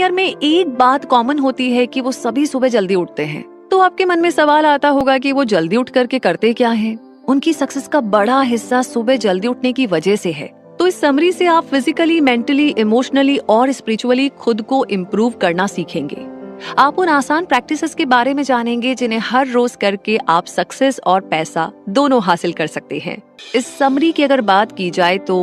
Millionaire में एक बात कॉमन होती है कि वो सभी सुबह जल्दी उठते हैं। तो आपके मन में सवाल आता होगा कि वो जल्दी उठ करके करते क्या हैं? उनकी सक्सेस का बड़ा हिस्सा सुबह जल्दी उठने की वजह से है। तो इस समरी से आप फिजिकली, मेंटली, इमोशनली और स्पिरिचुअली खुद को इम्प्रूव करना सीखेंगे। आप उन आसान प्रैक्टिसेस के बारे में जानेंगे जिन्हें हर रोज करके आप सक्सेस और पैसा दोनों हासिल कर सकते हैं। इस समरी की अगर बात की जाए तो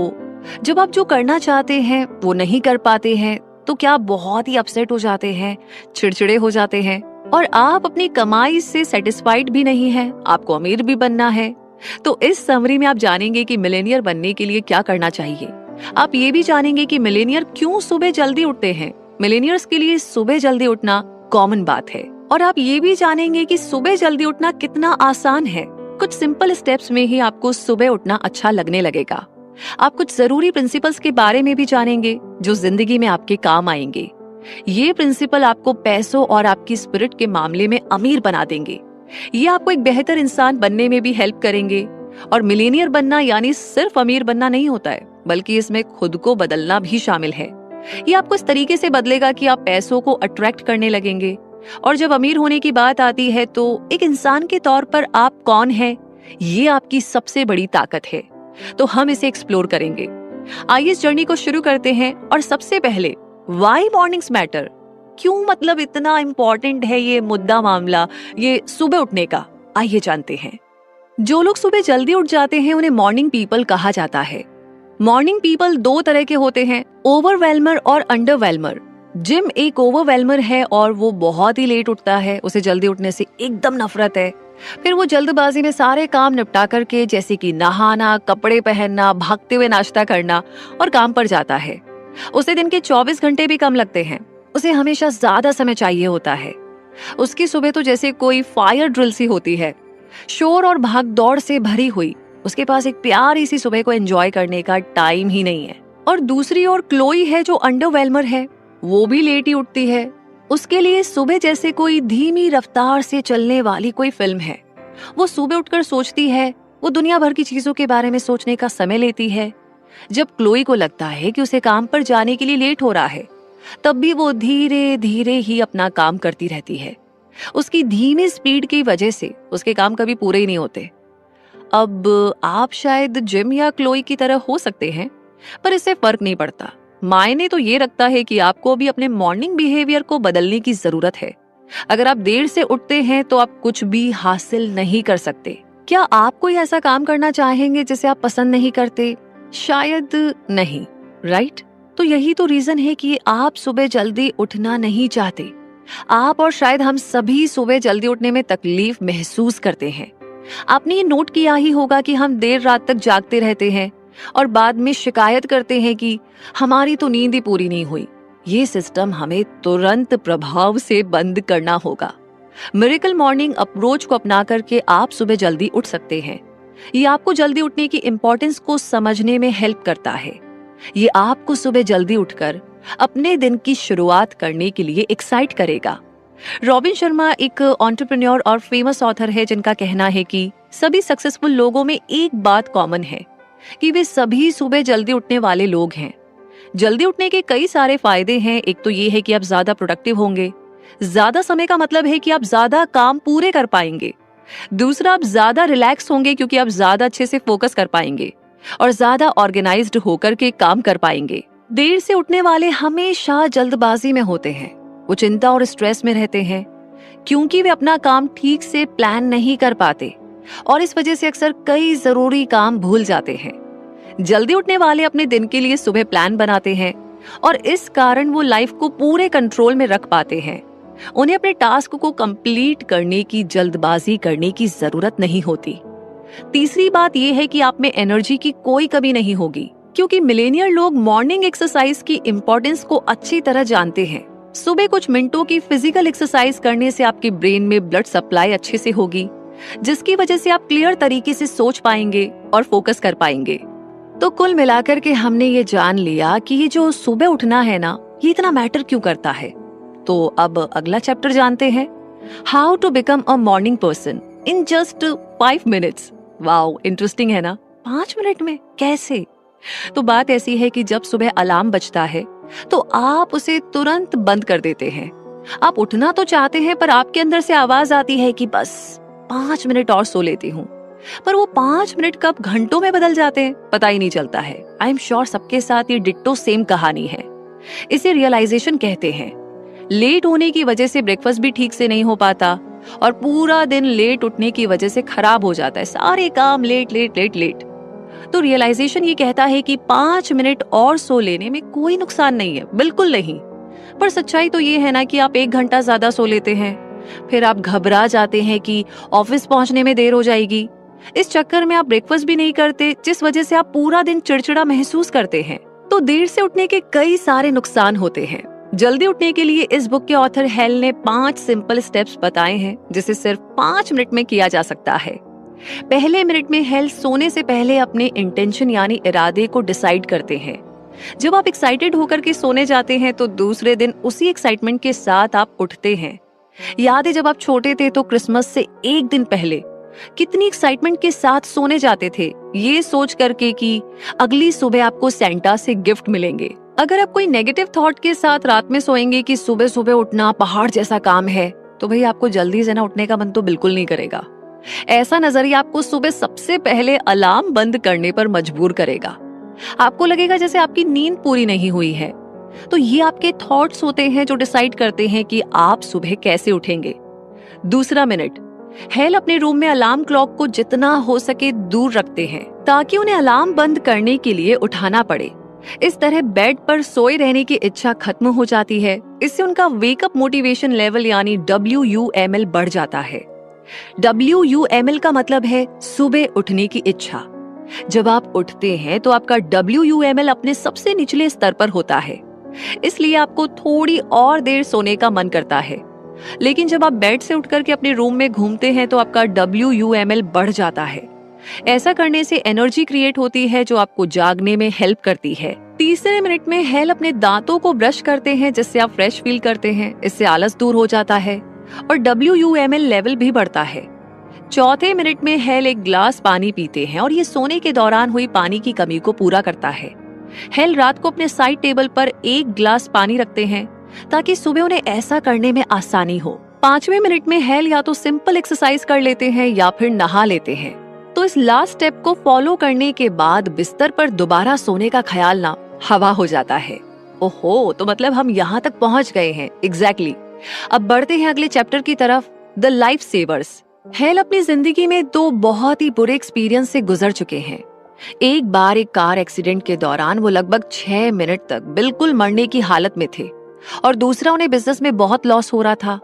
जब आप जो करना चाहते हैं वो नहीं कर पाते हैं तो क्या आप बहुत ही अपसेट हो जाते हैं, चिड़चिड़े हो जाते हैं और आप अपनी कमाई से सेटिस्फाइड भी नहीं हैं, आपको अमीर भी बनना है। तो इस समरी में आप जानेंगे कि मिलेनियर बनने के लिए क्या करना चाहिए। आप ये भी जानेंगे कि मिलेनियर क्यों सुबह जल्दी उठते हैं। मिलेनियर्स के लिए सुबह जल्दी उठना कॉमन बात है और आप ये भी जानेंगे कि सुबह जल्दी उठना कितना आसान है। कुछ सिंपल स्टेप्स में ही आपको सुबह उठना अच्छा लगने लगेगा। आप कुछ जरूरी प्रिंसिपल्स के बारे में भी जानेंगे जो जिंदगी में आपके काम आएंगे। ये प्रिंसिपल आपको पैसों और आपकी स्पिरिट के मामले में अमीर बना देंगे। ये आपको एक बेहतर इंसान बनने में भी हेल्प करेंगे। और मिलेनियर बनना यानी सिर्फ अमीर बनना नहीं होता है, बल्कि इसमें खुद को बदलना भी शामिल है। ये आपको इस तरीके से बदलेगा कि आप पैसों को अट्रैक्ट करने लगेंगे। और जब अमीर होने की बात आती है तो एक इंसान के तौर पर आप कौन हैं, ये आपकी सबसे बड़ी ताकत है। तो हम इसे एक्सप्लोर करेंगे। आइए इस जर्नी को शुरू करते हैं। और सबसे पहले व्हाई मॉर्निंग्स मैटर, क्यों मतलब इतना इंपॉर्टेंट है ये मुद्दा मामला, ये सुबह उठने का, आइए जानते हैं। जो लोग सुबह जल्दी उठ जाते हैं उन्हें मॉर्निंग पीपल कहा जाता है। मॉर्निंग पीपल दो तरह के होते हैं, ओवरवेल्मर और अंडरवेल्मर। जिम एक ओवरवेल्मर है और वो बहुत ही लेट उठता है, उसे जल्दी उठने से एकदम नफरत है। फिर वो जल्दबाजी में सारे काम निपटा करके, जैसे कि नहाना, कपड़े पहनना, भागते हुए नाश्ता करना और काम पर जाता है। उसे दिन के 24 घंटे भी कम लगते हैं, उसे हमेशा ज्यादा समय चाहिए होता है। उसकी सुबह तो जैसे कोई फायर ड्रिल सी होती है, शोर और भाग दौड़ से भरी हुई। उसके पास एक प्यारी सी सुबह को एंजॉय करने का टाइम ही नहीं है। और दूसरी ओर क्लोई है जो अंडरवेल्मर है, वो भी लेट ही उठती है। उसके लिए सुबह जैसे कोई धीमी रफ्तार से चलने वाली कोई फिल्म है। वो सुबह उठकर सोचती है, वो दुनिया भर की चीजों के बारे में सोचने का समय लेती है। जब क्लोई को लगता है कि उसे काम पर जाने के लिए लेट हो रहा है, तब भी वो धीरे धीरे ही अपना काम करती रहती है। उसकी धीमी स्पीड की वजह से उसके काम कभी पूरे ही नहीं होते। अब आप शायद जिम या क्लोई की तरह हो सकते हैं, पर इससे फर्क नहीं पड़ता। मायने तो ये रखता है कि आपको भी अपने मॉर्निंग बिहेवियर को बदलने की जरूरत है। अगर आप देर से उठते हैं तो आप कुछ भी हासिल नहीं कर सकते। क्या आप कोई ऐसा काम करना चाहेंगे जिसे आप पसंद नहीं करते? शायद नहीं, राइट? तो यही तो रीजन है कि आप सुबह जल्दी उठना नहीं चाहते। आप और शायद हम सभी सुबह जल्दी उठने में तकलीफ महसूस करते हैं। आपने ये नोट किया ही होगा कि हम देर रात तक जागते रहते हैं और बाद में शिकायत करते हैं कि हमारी तो नींद ही पूरी नहीं हुई। ये सिस्टम हमें तुरंत प्रभाव से बंद करना होगा। मिरेकल मॉर्निंग अप्रोच को अपना करके आप सुबह जल्दी उठ सकते हैं। ये आपको जल्दी उठने की इम्पोर्टेंस को समझने में हेल्प करता है। ये आपको सुबह जल्दी उठकर अपने दिन की शुरुआत करने के लिए एक्साइट करेगा। रॉबिन शर्मा एक एंटरप्रेन्योर और फेमस ऑथर है जिनका कहना है कि सभी सक्सेसफुल लोगों में एक बात कॉमन है कि वे सभी सुबह जल्दी उठने वाले लोग हैं। जल्दी उठने के कई सारे फायदे हैं। एक तो ये है कि आप ज्यादा प्रोडक्टिव होंगे। ज्यादा समय का मतलब है कि आप ज्यादा काम पूरे कर पाएंगे। दूसरा, आप ज्यादा रिलैक्स होंगे क्योंकि आप ज्यादा अच्छे से फोकस कर पाएंगे और ज्यादा ऑर्गेनाइज्ड होकर के काम कर पाएंगे। देर से उठने वाले हमेशा जल्दबाजी में होते हैं, वो चिंता और स्ट्रेस में रहते हैं क्योंकि वे अपना काम ठीक से प्लान नहीं कर पाते और इस वजह से अक्सर कई जरूरी काम भूल जाते हैं। जल्दी उठने वाले अपने दिन के लिए सुबह प्लान बनाते हैं और इस कारण वो लाइफ को पूरे कंट्रोल में रख पाते हैं। उन्हें अपने टास्क को कंप्लीट करने की जल्दबाजी करने की जरूरत नहीं होती। तीसरी बात यह है कि आप में एनर्जी की कोई कमी नहीं होगी क्योंकि मिलेनियर लोग मॉर्निंग एक्सरसाइज की इम्पोर्टेंस को अच्छी तरह जानते हैं। सुबह कुछ मिनटों की फिजिकल एक्सरसाइज करने से आपके ब्रेन में ब्लड सप्लाई अच्छे से होगी, जिसकी वजह से आप क्लियर तरीके से सोच पाएंगे और फोकस कर पाएंगे। तो कुल मिलाकर के हमने ये जान लिया कि ये जो सुबह उठना है ना, ये इतना मैटर क्यों करता है। तो अब अगला चैप्टर जानते हैं, how to become a morning person in just 5 minutes. Wow, interesting है ना? 5 मिनट में कैसे? तो बात ऐसी है कि जब सुबह अलार्म बजता है तो आप उसे तुरंत बंद कर देते हैं। आप उठना तो चाहते हैं, पर आपके अंदर से आवाज आती है कि बस 5 मिनट और सो लेती हूँ। पर वो 5 मिनट कब घंटों में बदल जाते हैं पता ही नहीं चलता है। आई एम श्योर सबके साथ ये डिट्टो सेम कहानी है। इसे रियलाइजेशन कहते हैं। लेट होने की वजह से ब्रेकफास्ट भी ठीक से नहीं हो पाता और पूरा दिन लेट उठने की वजह से खराब हो जाता है। सारे काम लेट लेट लेट लेट। तो रियलाइजेशन ये कहता है कि 5 मिनट और सो लेने में कोई नुकसान नहीं है, बिल्कुल नहीं। पर सच्चाई तो ये है ना कि आप 1 घंटा ज्यादा सो लेते हैं, फिर आप घबरा जाते हैं कि ऑफिस पहुंचने में देर हो जाएगी। इस चक्कर में आप ब्रेकफास्ट भी नहीं करते, जिस वजह से आप पूरा दिन चिड़चिड़ा महसूस करते हैं। तो देर से उठने के कई सारे नुकसान होते हैं। जल्दी उठने के लिए इस बुक के ऑथर हेल ने 5 सिंपल स्टेप्स बताए हैं, जिसे सिर्फ 5 मिनट में किया जा सकता है। पहले मिनट में हेल सोने से पहले अपने इंटेंशन यानी इरादे को डिसाइड करते हैं। जब आप एक्साइटेड होकर के सोने जाते हैं तो दूसरे दिन उसी एक्साइटमेंट के साथ आप उठते हैं। याद है जब आप छोटे थे तो क्रिसमस से 1 दिन पहले कितनी एक्साइटमेंट के साथ सोने जाते थे, ये सोच करके कि अगली सुबह आपको सेंटा से गिफ्ट मिलेंगे। अगर आप कोई नेगेटिव थॉट के साथ रात में सोएंगे कि सुबह सुबह उठना पहाड़ जैसा काम है, तो भाई आपको जल्दी से ना उठने का मन तो बिल्कुल नहीं करेगा। ऐसा नजरिया आपको सुबह सबसे पहले अलार्म बंद करने पर मजबूर करेगा। आपको लगेगा जैसे आपकी नींद पूरी नहीं हुई है। तो ये आपके थॉट्स होते हैं जो डिसाइड करते हैं कि आप सुबह कैसे उठेंगे। दूसरा मिनट, हेल अपने रूम में अलार्म क्लॉक को जितना हो सके दूर रखते हैं ताकि उन्हें अलार्म बंद करने के लिए उठाना पड़े। इस तरह बेड पर सोए रहने की इच्छा खत्म हो जाती है। इससे उनका वेकअप मोटिवेशन लेवल यानी WUML बढ़ जाता है। WUML का मतलब है सुबह उठने की इच्छा। जब आप उठते हैं तो आपका WUML अपने सबसे निचले स्तर पर होता है, इसलिए आपको थोड़ी और देर सोने का मन करता है। लेकिन जब आप बेड से उठकर के अपने रूम में घूमते हैं तो आपका WUML बढ़ जाता है। ऐसा करने से एनर्जी क्रिएट होती है जो आपको जागने में हेल्प करती है। तीसरे मिनट में हेल अपने दांतों को ब्रश करते हैं, जिससे आप फ्रेश फील करते हैं। इससे आलस दूर हो जाता है और WUML लेवल भी बढ़ता है। चौथे मिनट में हेल एक ग्लास पानी पीते हैं और ये सोने के दौरान हुई पानी की कमी को पूरा करता है। हेल रात को अपने साइड टेबल पर 1 ग्लास पानी रखते हैं ताकि सुबह उन्हें ऐसा करने में आसानी हो। 5वें मिनट में हेल या तो सिंपल एक्सरसाइज कर लेते हैं या फिर नहा लेते हैं। तो इस लास्ट स्टेप को फॉलो करने के बाद बिस्तर पर दोबारा सोने का ख्याल ना हवा हो जाता है। ओहो, तो मतलब हम यहाँ तक पहुँच गए हैं। एग्जैक्टली। अब बढ़ते हैं अगले चैप्टर की तरफ, द लाइफ सेवर्स। हेल अपनी जिंदगी में 2 बहुत ही बुरे एक्सपीरियंस से गुजर चुके हैं। एक बार एक कार एक्सीडेंट के दौरान वो लगभग 6 मिनट तक बिल्कुल मरने की हालत में थे और दूसरा उन्हें बिजनेस में बहुत लॉस हो रहा था।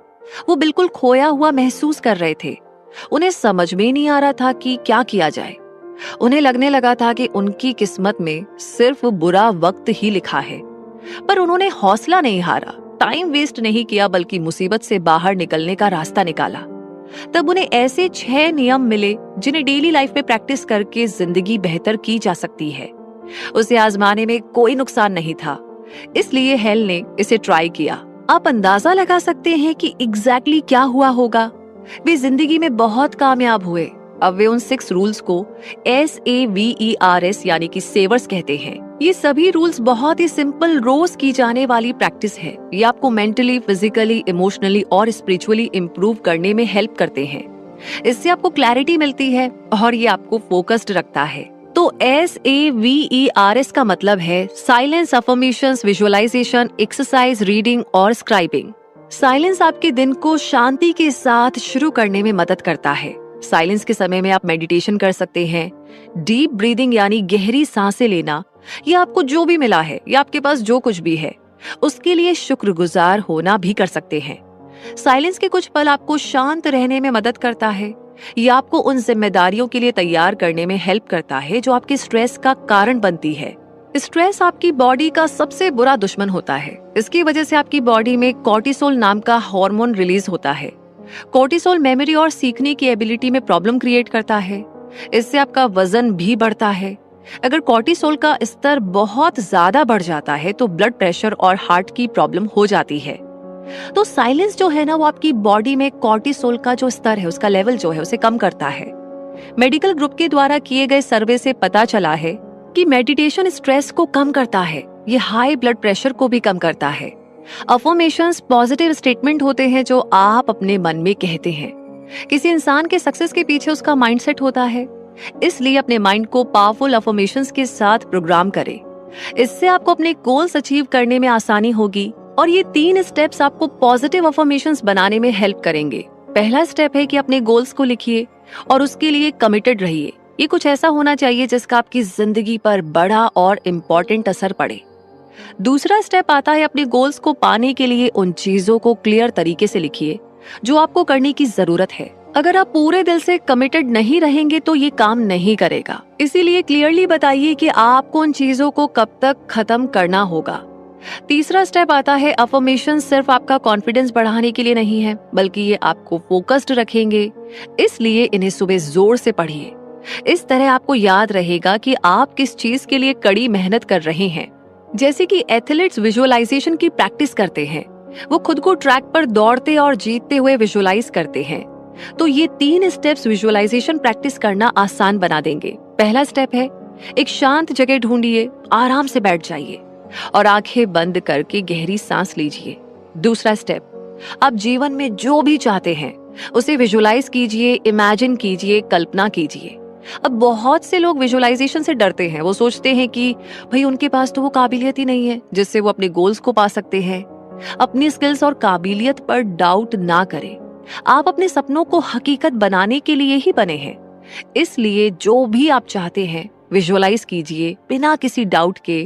वो बिल्कुल खोया हुआ महसूस कर रहे थे। उन्हें समझ में नहीं आ रहा था कि क्या किया जाए। उन्हें लगने लगा था कि उनकी किस्मत में सिर्फ बुरा वक्त ही लिखा है। पर उन्होंने हौसला नहीं हारा, टाइम वेस्ट नहीं किया, बल्कि मुसीबत से बाहर निकलने का रास्ता निकाला। तब उन्हें ऐसे 6 नियम मिले जिन्हें डेली लाइफ में प्रैक्टिस करके जिंदगी बेहतर की जा सकती है। उसे आजमाने में कोई नुकसान नहीं था, इसलिए हेल ने इसे ट्राई किया। आप अंदाजा लगा सकते हैं कि एग्जैक्टली क्या हुआ होगा। वे जिंदगी में बहुत कामयाब हुए। अब वे उन 6 रूल्स को SAVERS यानी कि सेवर्स कहते हैं। ये सभी रूल्स बहुत ही सिंपल रोज की जाने वाली प्रैक्टिस है। ये आपको मेंटली, फिजिकली, इमोशनली और स्पिरिचुअली इम्प्रूव करने में हेल्प करते हैं। इससे आपको क्लैरिटी मिलती है और ये आपको फोकस्ड रखता है। तो SAVERS का मतलब है silence, affirmations, visualization, exercise, reading और स्क्राइबिंग। साइलेंस आपके दिन को शांति के साथ शुरू करने में मदद करता है। साइलेंस के समय में आप मेडिटेशन कर सकते हैं, डीप ब्रीदिंग यानी गहरी सांसें लेना, या आपको जो भी मिला है या आपके पास जो कुछ भी है उसके लिए शुक्रगुजार होना भी कर सकते हैं। साइलेंस के कुछ पल आपको शांत रहने में मदद करता है या आपको उन जिम्मेदारियों के लिए तैयार करने में हेल्प करता है जो आपके स्ट्रेस का कारण बनती है। स्ट्रेस आपकी बॉडी का सबसे बुरा दुश्मन होता है। इसकी वजह से आपकी बॉडी में कॉर्टिसोल नाम का हार्मोन रिलीज होता है। कॉर्टिसोल मेमोरी और सीखने की एबिलिटी में प्रॉब्लम क्रिएट करता है। इससे आपका वजन भी बढ़ता है। अगर कॉर्टिसोल का स्तर बहुत ज्यादा बढ़ जाता है तो ब्लड प्रेशर और हार्ट की प्रॉब्लम हो जाती है। तो साइलेंस जो है ना, वो आपकी बॉडी में कॉर्टिसोल का जो स्तर है, उसका लेवल जो है, उसे कम करता है। मेडिकल ग्रुप के द्वारा किए गए सर्वे से पता चला है कि मेडिटेशन स्ट्रेस को कम करता है ये हाई ब्लड प्रेशर को भी कम करता है। अफर्मेशंस पॉजिटिव स्टेटमेंट होते हैं जो आप अपने मन में कहते हैं। किसी इंसान के सक्सेस के पीछे उसका माइंडसेट होता है, इसलिए अपने माइंड को पावरफुल अफर्मेशंस के साथ प्रोग्राम करें। इससे आपको अपने गोल्स अचीव करने में आसानी होगी और ये 3 स्टेप्स आपको पॉजिटिव अफर्मेशंस बनाने में हेल्प करेंगे। पहला स्टेप है कि अपने गोल्स को लिखिए और उसके लिए कमिटेड रहिए। ये कुछ ऐसा होना चाहिए जिसका आपकी जिंदगी पर बड़ा और इम्पोर्टेंट असर पड़े। दूसरा स्टेप आता है अपने गोल्स को पाने के लिए उन चीजों को क्लियर तरीके से लिखिए जो आपको करने की जरूरत है। अगर आप पूरे दिल से कमिटेड नहीं रहेंगे तो ये काम नहीं करेगा। इसीलिए क्लियरली बताइए कि आपको उन चीजों को कब तक खत्म करना होगा। तीसरा स्टेप आता है अफर्मेशन सिर्फ आपका कॉन्फिडेंस बढ़ाने के लिए नहीं है, बल्कि ये आपको फोकस्ड रखेंगे। इसलिए इन्हें सुबह जोर से पढ़िए। इस तरह आपको याद रहेगा कि आप किस चीज के लिए कड़ी मेहनत कर रहे हैं। जैसे कि एथलीट्स विजुअलाइजेशन की प्रैक्टिस करते हैं, वो खुद को ट्रैक पर दौड़ते और जीतते हुए विजुअलाइज करते हैं। तो ये 3 स्टेप्स विजुअलाइजेशन प्रैक्टिस करना आसान बना देंगे। पहला स्टेप है एक शांत जगह ढूंढिए, आराम से बैठ जाइए और आंखें बंद करके गहरी सांस लीजिए। दूसरा स्टेप, आप जीवन में जो भी चाहते हैं उसे विजुअलाइज कीजिए, इमेजिन कीजिए, कल्पना कीजिए। अब बहुत से लोग विजुअलाइजेशन से डरते हैं। वो सोचते हैं कि भाई उनके पास तो वो काबिलियत ही नहीं है जिससे वो अपने गोल्स को पा सकते हैं। अपनी स्किल्स और काबिलियत पर डाउट ना करें। आप अपने सपनों को हकीकत बनाने के लिए ही बने हैं। इसलिए जो भी आप चाहते हैं विजुअलाइज कीजिए, बिना किसी डाउट के,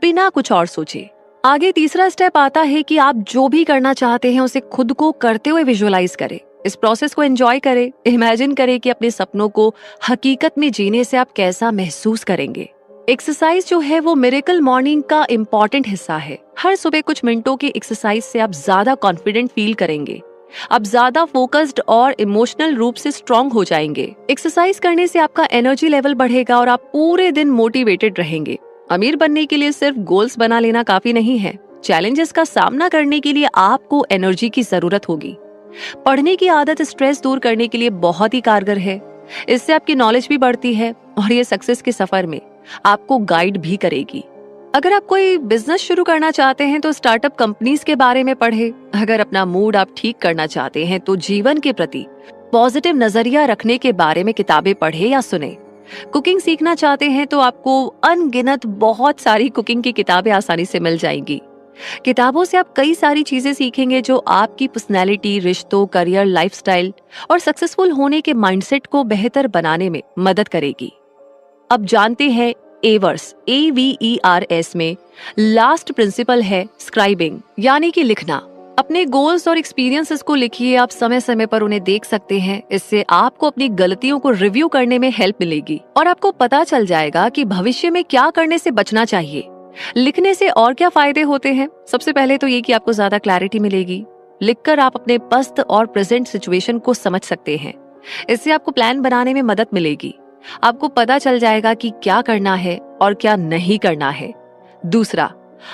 बिना कुछ और सोचे। आगे तीसरा स्टेप आता है कि आप जो भी करना चाहते हैं उसे खुद को करते हुए विजुअलाइज करें। इस प्रोसेस को एंजॉय करें। इमेजिन करें कि अपने सपनों को हकीकत में जीने से आप कैसा महसूस करेंगे। एक्सरसाइज जो है वो मिरेकल मॉर्निंग का इम्पोर्टेंट हिस्सा है। हर सुबह कुछ मिनटों की एक्सरसाइज से आप ज्यादा कॉन्फिडेंट फील करेंगे। आप ज्यादा फोकस्ड और इमोशनल रूप से स्ट्रांग हो जाएंगे। एक्सरसाइज करने से आपका एनर्जी लेवल बढ़ेगा और आप पूरे दिन मोटिवेटेड रहेंगे। अमीर बनने के लिए सिर्फ गोल्स बना लेना काफी नहीं है। चैलेंजेस का सामना करने के लिए आपको एनर्जी की जरूरत होगी। पढ़ने की आदत स्ट्रेस दूर करने के लिए बहुत ही कारगर है। इससे आपकी नॉलेज भी बढ़ती है और ये सक्सेस के सफर में आपको गाइड भी करेगी। अगर आप कोई बिजनेस शुरू करना चाहते हैं तो स्टार्टअप कंपनीज के बारे में पढ़ें। अगर अपना मूड आप ठीक करना चाहते हैं तो जीवन के प्रति पॉजिटिव नजरिया रखने के बारे में किताबें पढ़ें या सुने। कुकिंग सीखना चाहते हैं तो आपको अनगिनत बहुत सारी कुकिंग की किताबें आसानी से मिल जाएंगी। किताबों से आप कई सारी चीजें सीखेंगे जो आपकी पर्सनैलिटी, रिश्तों, करियर, लाइफस्टाइल और सक्सेसफुल होने के माइंडसेट को बेहतर बनाने में मदद करेगी। अब जानते हैं एवर्स AVERS में लास्ट प्रिंसिपल है स्क्राइबिंग, यानी कि लिखना। अपने गोल्स और एक्सपीरियंसेस को लिखिए। आप समय समय पर उन्हें देख सकते हैं। इससे आपको अपनी गलतियों को रिव्यू करने में हेल्प मिलेगी और आपको पता चल जाएगा कि भविष्य में क्या करने से बचना चाहिए। लिखने से और क्या फायदे होते हैं? सबसे पहले तो ये कि आपको ज्यादा क्लैरिटी मिलेगी। लिखकर आप अपने पास्ट और प्रेजेंट सिचुएशन को समझ सकते हैं। इससे आपको प्लान बनाने में मदद मिलेगी। आपको पता चल जाएगा कि क्या करना है और क्या नहीं करना है। दूसरा,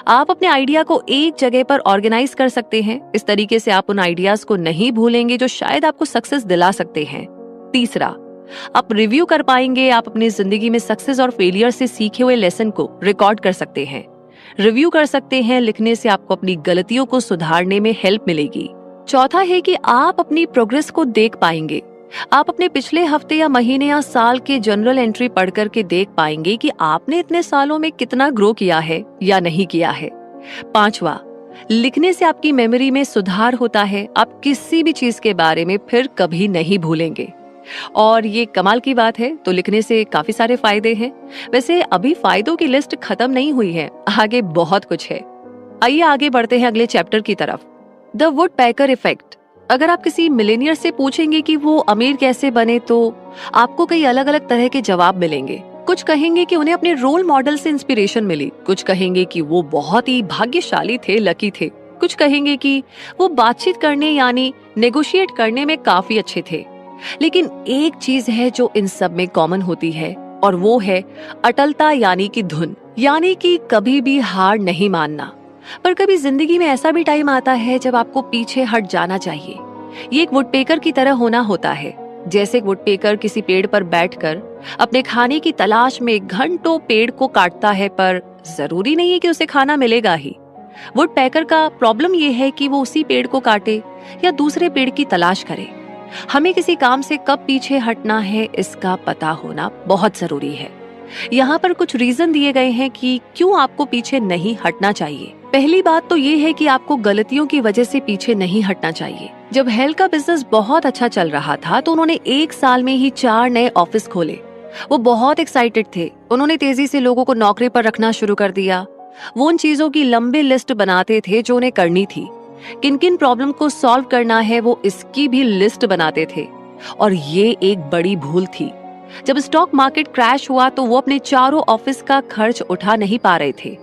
आप अपने आइडिया को एक जगह पर ऑर्गेनाइज कर सकते हैं। इस तरीके से आप उन आइडियाज को नहीं भूलेंगे जो शायद आपको सक्सेस दिला सकते हैं। तीसरा, आप रिव्यू कर पाएंगे। आप अपनी जिंदगी में सक्सेस और फेलियर से सीखे हुए लेसन को रिकॉर्ड कर सकते हैं, रिव्यू कर सकते हैं। लिखने से आपको अपनी गलतियों को सुधारने में हेल्प मिलेगी। चौथा है कि आप अपनी प्रोग्रेस को देख पाएंगे। आप अपने पिछले हफ्ते या महीने या साल के जनरल एंट्री पढ़ करके देख पाएंगे कि आपने इतने सालों में कितना ग्रो किया है या नहीं किया है। पांचवा, लिखने से आपकी मेमोरी में सुधार होता है। आप किसी भी चीज के बारे में फिर कभी नहीं भूलेंगे। और ये कमाल की बात है, तो लिखने से काफी सारे फायदे हैं। वैसे अभी फायदों की लिस्ट खत्म नहीं हुई है, आगे बहुत कुछ है। आइए आगे बढ़ते हैं अगले चैप्टर की तरफ, द वुडपेकर इफेक्ट। अगर आप किसी मिलेनियर से पूछेंगे कि वो अमीर कैसे बने तो आपको कई अलग अलग तरह के जवाब मिलेंगे। कुछ कहेंगे कि उन्हें अपने रोल मॉडल से इंस्पिरेशन मिली, कुछ कहेंगे कि वो बहुत ही भाग्यशाली थे, लकी थे, कुछ कहेंगे कि वो बातचीत करने यानी नेगोशिएट करने में काफी अच्छे थे। लेकिन एक चीज है जो इन सब में कॉमन होती है और वो है अटलता, यानी कि धुन, यानी कि कभी भी हार नहीं मानना। पर कभी जिंदगी में ऐसा भी टाइम आता है जब आपको पीछे हट जाना चाहिए। ये एक वुडपेकर की तरह होना होता है। जैसे वुडपेकर किसी पेड़ पर बैठकर अपने खाने की तलाश में घंटों पेड़ को काटता है, पर जरूरी नहीं है कि उसे खाना मिलेगा ही। वुडपेकर का प्रॉब्लम यह है कि वो उसी पेड़ को काटे या दूसरे पेड़ की तलाश करे। हमें किसी काम से कब पीछे हटना है इसका पता होना बहुत जरूरी है। यहाँ पर कुछ रीजन दिए गए हैं कि क्यों आपको पीछे नहीं हटना चाहिए। पहली बात तो ये है कि आपको गलतियों की वजह से पीछे नहीं हटना चाहिए। जब हेल का बिजनेस बहुत अच्छा चल रहा था तो उन्होंने 1 साल में ही 4 नए ऑफिस खोले। वो बहुत एक्साइटेड थे। उन्होंने तेजी से लोगों को नौकरी पर रखना शुरू कर दिया। वो उन चीजों की लंबी लिस्ट बनाते थे जो उन्हें करनी थी। किन किन प्रॉब्लम को सॉल्व करना है वो इसकी भी लिस्ट बनाते थे। और ये एक बड़ी भूल थी। जब स्टॉक मार्केट क्रैश हुआ तो वो अपने चारों ऑफिस का खर्च उठा नहीं पा रहे थे।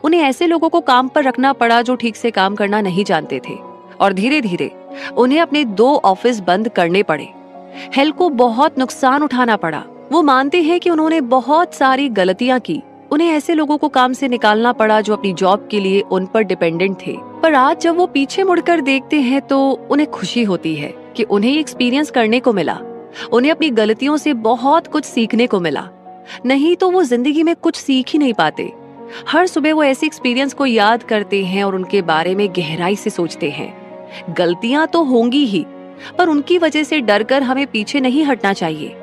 उन्हें ऐसे लोगों को काम पर रखना पड़ा जो ठीक से काम करना नहीं जानते थे, और धीरे धीरे उन्हें अपने 2 ऑफिस बंद करने पड़े। हेल को बहुत नुकसान उठाना पड़ा। वो मानते हैं कि उन्होंने बहुत सारी गलतियां की। उन्हें ऐसे लोगों को काम से निकालना पड़ा जो अपनी जॉब के लिए उन पर डिपेंडेंट थे। पर आज जब वो पीछे मुड़कर देखते हैं तो उन्हें खुशी होती है कि उन्हें एक्सपीरियंस करने को मिला। उन्हें अपनी गलतियों से बहुत कुछ सीखने को मिला। नहीं तो वो जिंदगी में कुछ सीख ही नहीं पाते। हर सुबह वो ऐसे एक्सपीरियंस को याद करते हैं और उनके बारे में गहराई से सोचते हैं। गलतियां तो होंगी ही, पर उनकी वजह से डरकर हमें पीछे नहीं हटना चाहिए।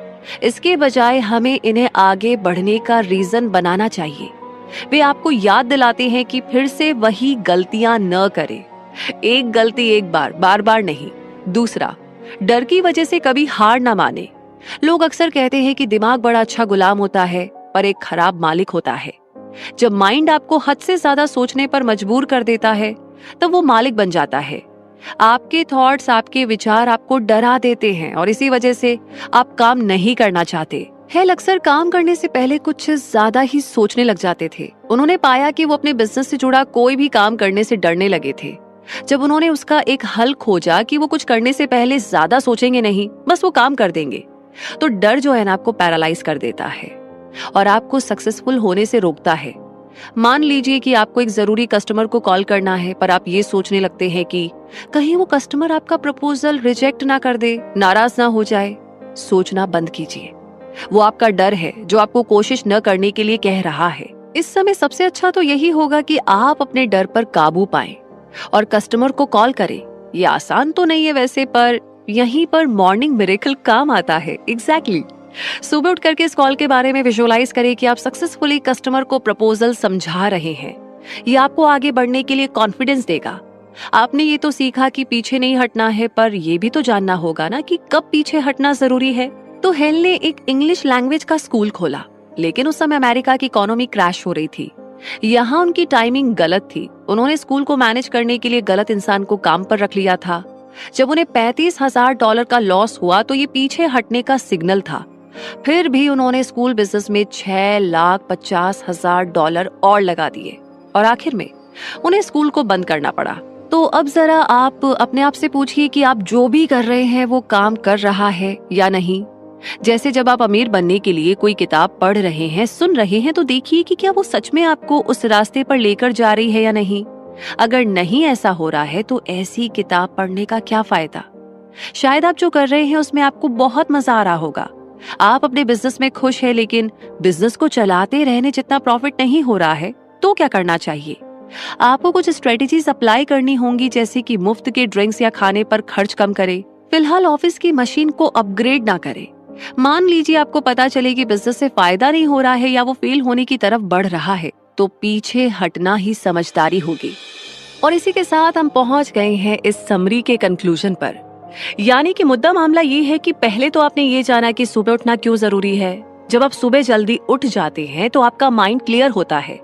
इसके बजाय हमें इन्हें आगे बढ़ने का रीजन बनाना चाहिए। वे आपको याद दिलाते हैं कि फिर से वही गलतियां न करें। एक गलती एक बार, बार बार नहीं। दूसरा, डर की वजह से कभी हार ना माने। लोग अक्सर कहते हैं कि दिमाग बड़ा अच्छा गुलाम होता है पर एक खराब मालिक होता है। जब माइंड आपको हद से ज्यादा सोचने पर मजबूर कर देता है तब वो मालिक बन जाता है। आपके थॉट्स, आपके विचार आपको डरा देते हैं और इसी वजह से आप काम नहीं करना चाहते। हेल अक्सर काम करने से पहले कुछ ज्यादा ही सोचने लग जाते थे। उन्होंने पाया कि वो अपने बिजनेस से जुड़ा कोई भी काम करने से डरने लगे थे। जब उन्होंने उसका एक हल खोजा कि वो कुछ करने से पहले ज्यादा सोचेंगे नहीं, बस वो काम कर देंगे, तो डर जो है ना आपको पैरालाइज कर देता है और आपको सक्सेसफुल होने से रोकता है। मान लीजिए कि आपको एक जरूरी कस्टमर को कॉल करना है, पर आप ये सोचने लगते हैं कि कहीं वो कस्टमर आपका प्रपोजल रिजेक्ट ना कर दे, नाराज ना हो जाए। सोचना बंद कीजिए। वो आपका डर है जो आपको कोशिश न करने के लिए कह रहा है। इस समय सबसे अच्छा तो यही होगा कि आप अपने डर पर काबू पाएं और कस्टमर को कॉल करें। ये आसान तो नहीं है वैसे, पर यहीं पर मॉर्निंग मिरेकल काम आता है। एग्जैक्टली। सुबह उठ करके इस कॉल के बारे में विजुअलाइज करें कि आप सक्सेसफुली कस्टमर को प्रपोजल समझा रहे हैं। ये आपको आगे बढ़ने के लिए कॉन्फिडेंस देगा। आपने ये तो सीखा कि पीछे नहीं हटना है, पर ये भी तो जानना होगा ना कि कब पीछे हटना जरूरी है। तो हेल ने एक इंग्लिश लैंग्वेज का स्कूल खोला, लेकिन उस समय अमेरिका की इकोनॉमी क्रैश हो रही थी। यहाँ उनकी टाइमिंग गलत थी। उन्होंने स्कूल को मैनेज करने के लिए गलत इंसान को काम पर रख लिया था। जब उन्हें $35,000 का लॉस हुआ तो ये पीछे हटने का सिग्नल था। फिर भी उन्होंने स्कूल बिजनेस में $6,50,000 और लगा दिए और आखिर में उन्हें स्कूल को बंद करना पड़ा। तो अब जरा आप अपने आप से पूछिए कि आप जो भी कर रहे हैं वो काम कर रहा है या नहीं। जैसे जब आप अमीर बनने के लिए कोई किताब पढ़ रहे हैं, सुन रहे हैं, तो देखिए कि क्या वो सच में आपको उस रास्ते पर लेकर जा रही है या नहीं। अगर नहीं ऐसा हो रहा है तो ऐसी किताब पढ़ने का क्या फायदा। शायद आप जो कर रहे हैं उसमें आपको बहुत मजा आ रहा होगा। आप अपने बिजनेस में खुश है, लेकिन बिजनेस को चलाते रहने जितना प्रॉफिट नहीं हो रहा है, तो क्या करना चाहिए। आपको कुछ स्ट्रेटेजीज अप्लाई करनी होंगी, जैसे कि मुफ्त के ड्रिंक्स या खाने पर खर्च कम करें। फिलहाल ऑफिस की मशीन को अपग्रेड ना करें। मान लीजिए आपको पता चले कि बिजनेस से फायदा नहीं हो रहा है या वो फेल होने की तरफ बढ़ रहा है, तो पीछे हटना ही समझदारी होगी। और इसी के साथ हम पहुंच गए हैं इस समरी के कंक्लूजन पर। यानी कि मुद्दा मामला ये है कि पहले तो आपने ये जाना कि सुबह उठना क्यों जरूरी है। जब आप सुबह जल्दी उठ जाते हैं तो आपका माइंड क्लियर होता है,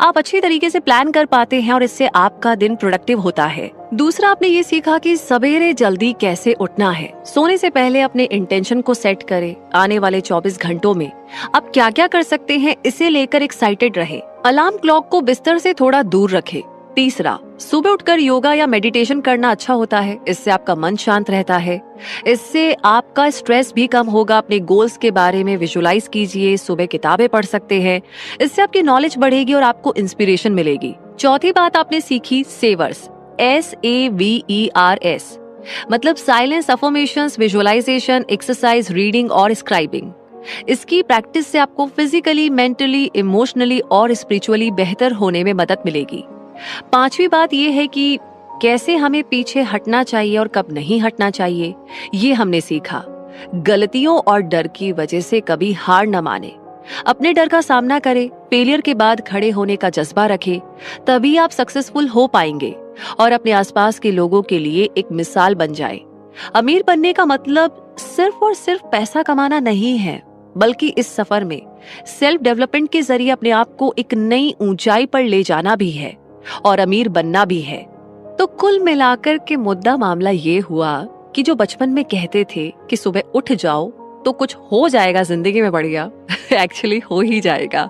आप अच्छी तरीके से प्लान कर पाते हैं और इससे आपका दिन प्रोडक्टिव होता है। दूसरा, आपने ये सीखा कि सवेरे जल्दी कैसे उठना है। सोने से पहले अपने इंटेंशन को सेट करें। आने वाले 24 घंटों में आप क्या क्या कर सकते हैं, इसे लेकर एक्साइटेड रहे। अलार्म क्लॉक को बिस्तर से थोड़ा दूर रखें। तीसरा, सुबह उठकर योगा या मेडिटेशन करना अच्छा होता है। इससे आपका मन शांत रहता है, इससे आपका स्ट्रेस भी कम होगा। अपने गोल्स के बारे में विजुलाइज कीजिए। सुबह किताबें पढ़ सकते हैं, इससे आपकी नॉलेज बढ़ेगी और आपको इंस्पिरेशन मिलेगी। चौथी बात आपने सीखी, सेवर्स, SAVERS। मतलब silence, affirmations, visualization, exercise, reading और स्क्राइबिंग। इसकी प्रैक्टिस से आपको फिजिकली, मेंटली, इमोशनली और स्पिरिचुअली बेहतर होने में मदद मिलेगी। पांचवी बात यह है कि कैसे हमें पीछे हटना चाहिए और कब नहीं हटना चाहिए, ये हमने सीखा। गलतियों और डर की वजह से कभी हार न माने, अपने डर का सामना करें, फेलियर के बाद खड़े होने का जज्बा रखें, तभी आप सक्सेसफुल हो पाएंगे और अपने आसपास के लोगों के लिए एक मिसाल बन जाए। अमीर बनने का मतलब सिर्फ और सिर्फ पैसा कमाना नहीं है, बल्कि इस सफर में सेल्फ डेवलपमेंट के जरिए अपने आप को एक नई ऊंचाई पर ले जाना भी है और अमीर बनना भी है। तो कुल मिलाकर के मुद्दा मामला ये हुआ कि जो बचपन में कहते थे कि सुबह उठ जाओ तो कुछ हो जाएगा जिंदगी में बढ़िया, एक्चुअली हो ही जाएगा।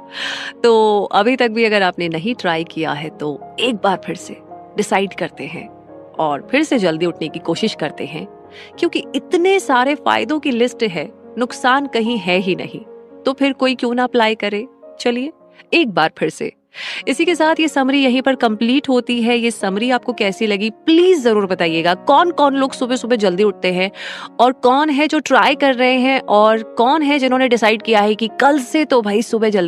तो अभी तक भी अगर आपने नहीं ट्राई किया है तो एक बार फिर से डिसाइड करते हैं और फिर से जल्दी उठने की कोशिश करते हैं, क्योंकि इतने सारे फायदों की लिस्ट है, नुकसान कहीं है ही नहीं। तो फिर कोई क्यों ना अप्लाई करे। चलिए एक बार फिर से। इसी के साथ ये समरी यहीं पर कंप्लीट होती है। ये समरी आपको कैसी लगी प्लीज जरूर बताइएगा। कौन कौन लोग सुबह सुबह जल्दी उठते हैं और कौन है जो ट्राई कर रहे हैं और कौन है जिन्होंने डिसाइड किया है कि कल से तो भाई सुबह जल्दी